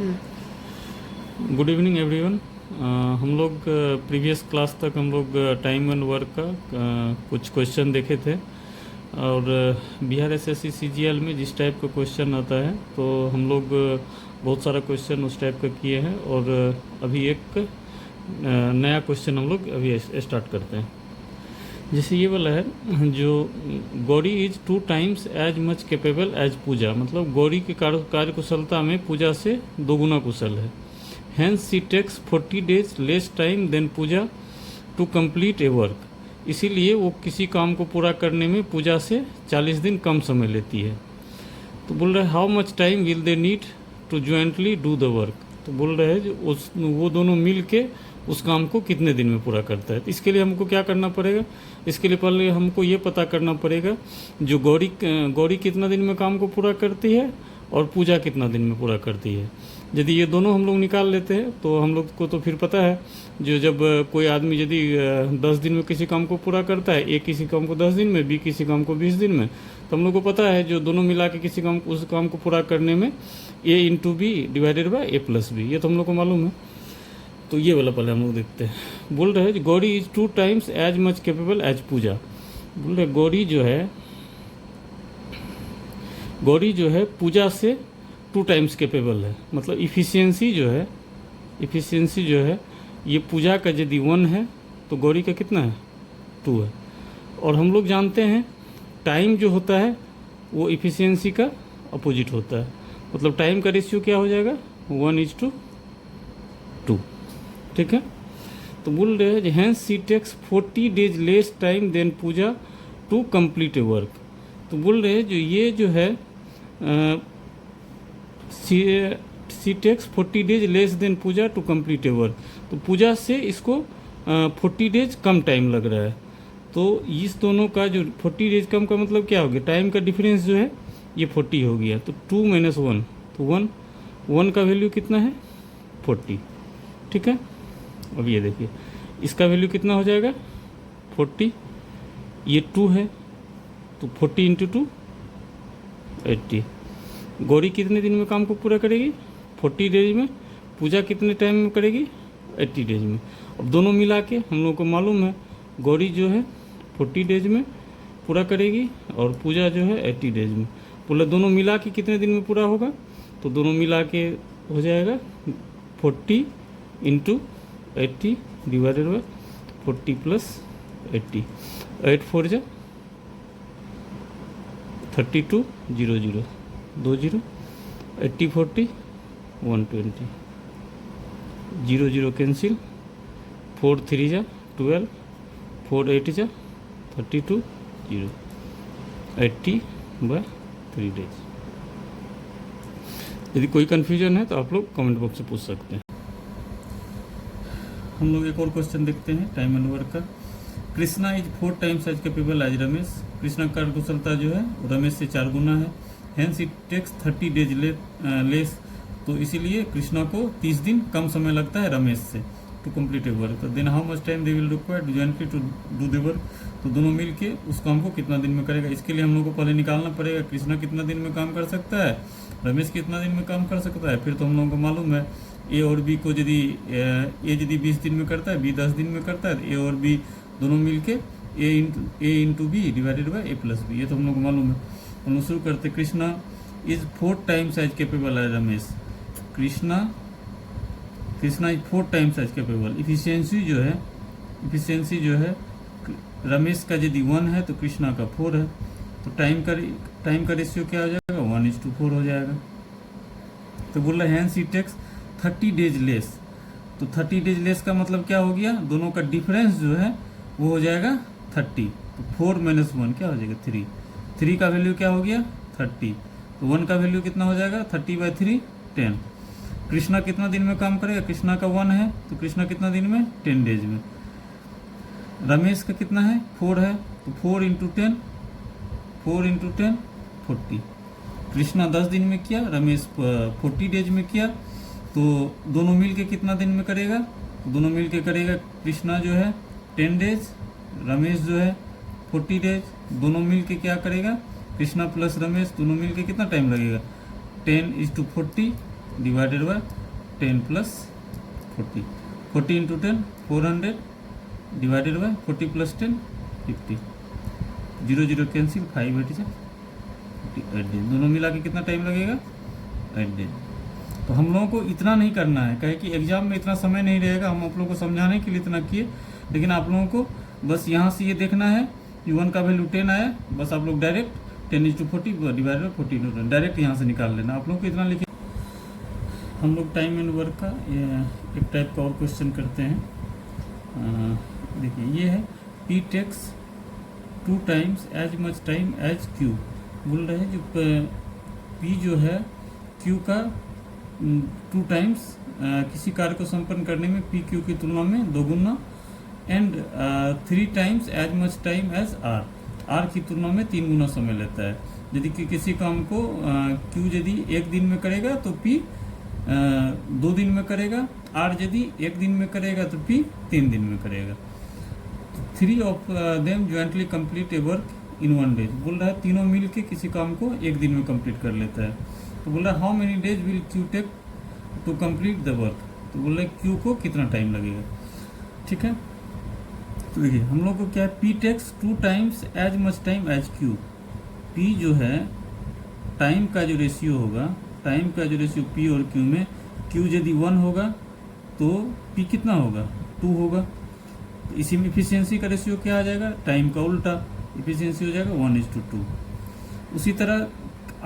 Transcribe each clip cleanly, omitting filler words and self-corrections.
Good evening everyone. हम लोग previous class तक हम लोग टाइम एंड वर्क का कुछ क्वेश्चन देखे थे और बिहार एसएससी सीजीएल में जिस टाइप का क्वेश्चन आता है तो हम लोग बहुत सारा क्वेश्चन उस टाइप का किए हैं और अभी एक नया क्वेश्चन हम लोग अभी स्टार्ट करते हैं। जैसे ये वाला है जो Gauri is 2 times as much capable as Puja, मतलब गौरी की कार्यकुशलता में पूजा से 2 गुना कुशल है। Hence C takes 40 days less time than Puja to complete a work, इसीलिए वो किसी काम को पूरा करने में पूजा से 40 दिन कम समय लेती है। तो बोल रहे हैं how much time will they need to jointly do the work, तो बोल रहे हैं जो वो दोनों मिल के उस काम को कितने दिन में पूरा करता है। तो इसके लिए हमको क्या करना पड़ेगा, इसके लिए पहले हमको ये पता करना पड़ेगा जो गौरी कितना दिन में काम को पूरा करती है और पूजा कितना दिन में पूरा करती है। यदि ये दोनों हम लोग निकाल लेते हैं तो हम लोग को तो फिर पता है जो जब कोई आदमी यदि 10 दिन में किसी काम को पूरा करता है, ए किसी काम को 10 दिन में, बी किसी काम को 20 दिन में, तो हम लोग को पता है जो दोनों मिला के किसी काम उस काम को पूरा करने में A into B divided by A plus B, ये तो हम लोग को मालूम है। तो ये वाला पहले हम लोग देखते हैं। बोल रहे हैं Gauri is 2 times as much capable as Puja. बोल रहे गौरी जो है पूजा से 2 टाइम्स कैपेबल है, मतलब इफ़िशियंसी जो है ये पूजा का यदि 1 है तो गौरी का कितना है 2 है। और हम लोग जानते हैं टाइम जो होता है वो इफ़िशियंसी का अपोजिट होता है, मतलब टाइम का रेशियो क्या हो जाएगा 1:2, ठीक है। तो बोल रहे हैं hence C takes 40 days less time than Puja to complete a work. तो बोल रहे हैं जो ये जो है C takes 40 days less than Puja to complete a work, तो पूजा से इसको 40 डेज कम टाइम लग रहा है। तो इस दोनों का जो 40 डेज कम का मतलब क्या हो गया, टाइम का डिफरेंस जो है ये 40 हो गया। तो 2 - 1 तो 1 का वैल्यू कितना है 40, ठीक है। अब ये देखिए इसका वैल्यू कितना हो जाएगा 40, ये 2 है तो 40 × 2 80। गौरी कितने दिन में काम को पूरा करेगी 40 डेज में, पूजा कितने टाइम में करेगी 80 डेज में। अब दोनों मिला के हम लोगों को मालूम है गौरी जो है 40 डेज में पूरा करेगी और पूजा जो है 80 डेज में। बोले दोनों मिला के कितने दिन में पूरा होगा, तो दोनों मिला के हो जाएगा 40 × 80 डिवाइडेड बाई 40 + 80, 8 4 जा 32 0 0 2 0 80 40 120 0 0 कैंसिल, 4 3 जा 12, 4 8 जा 32 0, 80/3 डेज। यदि कोई कन्फ्यूजन है तो आप लोग कमेंट बॉक्स से पूछ सकते हैं। हम लोग एक और क्वेश्चन देखते हैं टाइम एंड वर्क का। Krishna is 4 times as capable as Ramesh, Krishna का कुशलता जो है रमेश से 4 गुना है। Hence it takes 30 days less, तो इसीलिए कृष्णा को 30 दिन कम समय लगता है रमेश से टू कंप्लीट ए वर्क। तो then how much time they will require jointly to do the work, तो दोनों मिल के उस काम को कितना दिन में करेगा। इसके लिए हम लोग को पहले निकालना पड़ेगा कृष्णा कितना दिन में काम कर सकता है, रमेश कितना दिन में काम कर सकता है। फिर तो हम लोगों को मालूम है ए और बी को यदि ए 20 दिन में करता है, बी 10 दिन में करता है, तो ए और बी दोनों मिल के A into B divided by A plus B, ये तो हम लोग को मालूम है। हम लोग शुरू करते। Krishna is 4 times as capable as Ramesh, Krishna is 4 times as capable. Efficiency जो है रमेश का यदि 1 है तो कृष्णा का 4 है, तो टाइम का रेशियो क्या हो जाएगा 1:4 हो जाएगा। तो बोल रहे हैं hence he takes 30 days less, तो 30 डेज लेस का मतलब क्या हो गया, दोनों का डिफरेंस जो है वो हो जाएगा 30, तो 4 - 1 क्या हो जाएगा 3 का वैल्यू क्या हो गया 30, तो 1 का वैल्यू कितना हो जाएगा 30/3 10। कृष्णा कितना दिन में काम करेगा, कृष्णा का 1 है तो कृष्णा कितना दिन में 10 डेज में। रमेश का कितना है 4 है, तो 4 × 10 40। कृष्णा 10 दिन में किया, रमेश 40 डेज में किया, तो दोनों मिल के कितना दिन में करेगा, दोनों मिल के करेगा कृष्णा जो है 10 डेज, रमेश जो है 40 डेज, दोनों मिल के क्या करेगा कृष्णा प्लस रमेश दोनों मिल के कितना टाइम लगेगा 10:40 divided by 10 plus 40, 40 into 10 400 divided by 40 plus 10 50, 0 0 cancel, 5 8 से 8 डेज, दोनों मिला के कितना टाइम लगेगा 8 डेज। तो हम लोगों को इतना नहीं करना है, कहे कि एग्जाम में इतना समय नहीं रहेगा, हम आप लोगों को समझाने के लिए इतना किए, लेकिन आप लोगों को बस यहाँ से ये देखना है कि 1 का वैल्यू 10 आया, बस आप लोग डायरेक्ट 10/40 डिवाइड बाई 40 डायरेक्ट यहाँ से निकाल लेना। आप लोग को इतना लिखे। हम लोग टाइम एंड वर्क का एक टाइप का और क्वेश्चन करते हैं। देखिए ये है P takes 2 times as much time as Q। बोल रहे हैं जो P जो है Q का 2 टाइम्स किसी कार्य को संपन्न करने में पी क्यू की तुलना में 2 गुना, and 3 times as much time as R, R की तुलना में 3 गुना समय लेता है। यदि किसी काम को क्यू यदि 1 दिन में करेगा तो पी 2 दिन में करेगा, आर यदि 1 दिन में करेगा तो पी 3 दिन में करेगा। तो 3 of them jointly complete a work in 1 days. बोल रहा है तीनों मिल के किसी काम को 1 दिन में कंप्लीट कर लेता है। तो बोल रहा है how many days will Q take to complete the work. तो बोल रहा है क्यू को कितना टाइम लगेगा। ठीक है, तो देखिए हम लोग को क्या है, P takes 2 times as much time as Q. P जो है टाइम का जो रेशियो होगा, टाइम का जो रेशियो पी और क्यू में, क्यू यदि 1 होगा तो पी कितना होगा 2 होगा। तो इसी में इफिशियंसी का रेशियो क्या आ जाएगा, टाइम का उल्टा, इफिशियंसी हो जाएगा 1:2। उसी तरह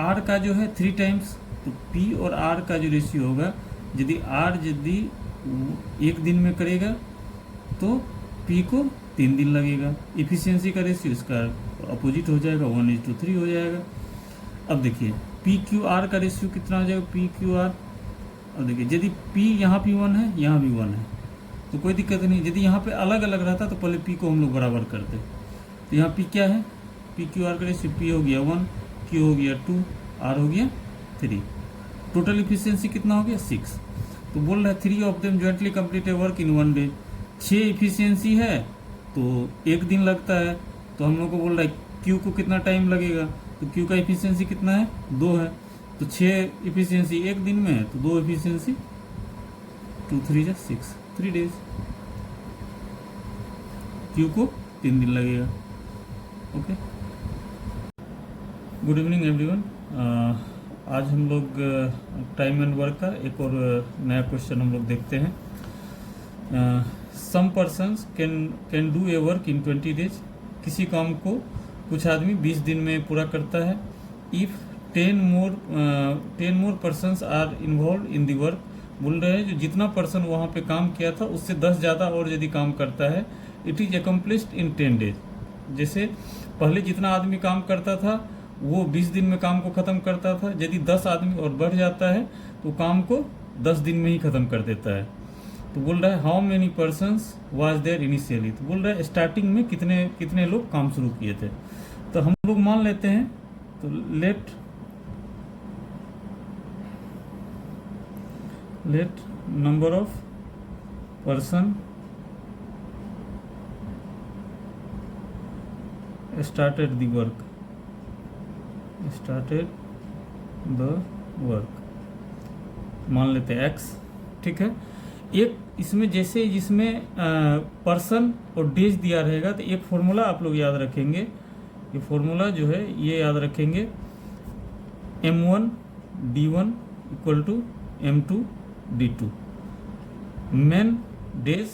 आर का जो है 3 टाइम्स, तो पी और आर का जो रेशियो होगा, यदि आर यदि 1 दिन में करेगा तो पी को 3 दिन लगेगा। इफिशियंसी का रेशियो इसका अपोजिट हो जाएगा, 1:3 हो जाएगा। अब देखिए पी क्यू आर का रेशियो कितना हो जाएगा, पी क्यू आर। अब देखिए यदि पी यहाँ भी 1 है, यहाँ भी 1 है, तो कोई दिक्कत नहीं। यदि यहाँ पे अलग अलग रहता तो पहले पी को हम लोग बराबर करते। तो यहाँ पी क्या है, पी क्यू आर का रेशियो, पी हो गया 1, क्यू हो गया 2, आर हो गया 3। टोटल इफिशियंसी कितना हो गया 6। तो बोल रहा है 3 of them jointly complete a work in 1 day. 6 efficiency है तो 1 दिन लगता है। तो हम लोग को बोल रहा है क्यू को कितना टाइम लगेगा, तो क्यू का इफिशियंसी कितना है 2 है। तो 6 इफिशियंसी 1 दिन में है, तो 2 इफिशियंसी 2 3 जा 6, 3 डेज। क्यू को 3 दिन लगेगा। Okay, good evening everyone. आज हम लोग टाइम एंड वर्क का एक और नया क्वेश्चन हम लोग देखते हैं। Some persons can do a work in 20 days. किसी काम को कुछ आदमी 20 दिन में पूरा करता है। If 10 more persons are involve in the work. बोल रहे हैं जो जितना पर्सन वहाँ पे काम किया था उससे 10 ज़्यादा और यदि काम करता है, it is accomplished in 10 days. जैसे पहले जितना आदमी काम करता था वो 20 दिन में काम को ख़त्म करता था, यदि 10 आदमी और बढ़ जाता है तो काम को 10 दिन में ही ख़त्म कर देता है। तो बोल रहा है how many persons was there initially. तो बोल रहा है स्टार्टिंग में कितने लोग काम शुरू किए थे। तो हम लोग मान लेते हैं, तो let number of person started the work मान लेते हैं x। ठीक है, एक इसमें जैसे जिसमें पर्सन और डेज दिया रहेगा तो एक फॉर्मूला आप लोग याद रखेंगे। ये फॉर्मूला जो है ये याद रखेंगे, m1 d1 equal to m2 d2। Men days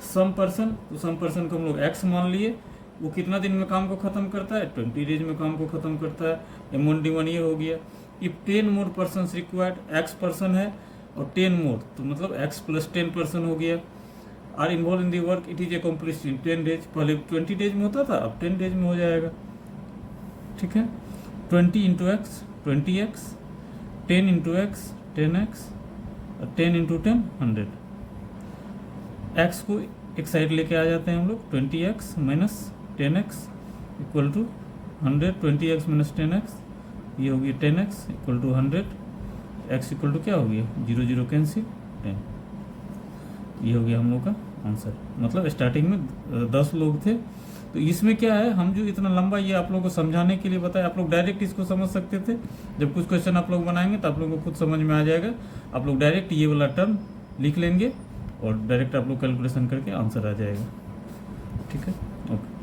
some person, तो सम पर्सन को हम लोग x मान लिए। वो कितना दिन में काम को ख़त्म करता है, 20 डेज में काम को ख़त्म करता है। m1 d1 ये हो गया। If 10 more person required, x person है और 10 मोर, तो मतलब x प्लस 10 पर्सन हो गया, are involve in the work, it is accomplished in 10 days. पहले 20 डेज में होता था, अब 10 डेज में हो जाएगा। ठीक है, 20 into x 20x, 10 into x 10x, और 10 इंटू 10 100। x को एक साइड लेके आ जाते हैं हम लोग, 20x minus 10x equal to 100। 20x minus 10x ये हो गया 10x equal to 100। x equal to क्या हो गया 0 0 कैंसिल 10। ये हो गया हम लोग का आंसर। मतलब स्टार्टिंग में 10 लोग थे तो इसमें क्या है, हम जो इतना लंबा ये आप लोगों को समझाने के लिए बताया, आप लोग डायरेक्ट इसको समझ सकते थे। जब कुछ क्वेश्चन आप लोग बनाएंगे तो आप लोगों को खुद समझ में आ जाएगा, आप लोग डायरेक्ट ये वाला टर्म लिख लेंगे और डायरेक्ट आप लोग कैलकुलेशन करके आंसर आ जाएगा। ठीक है, ओके।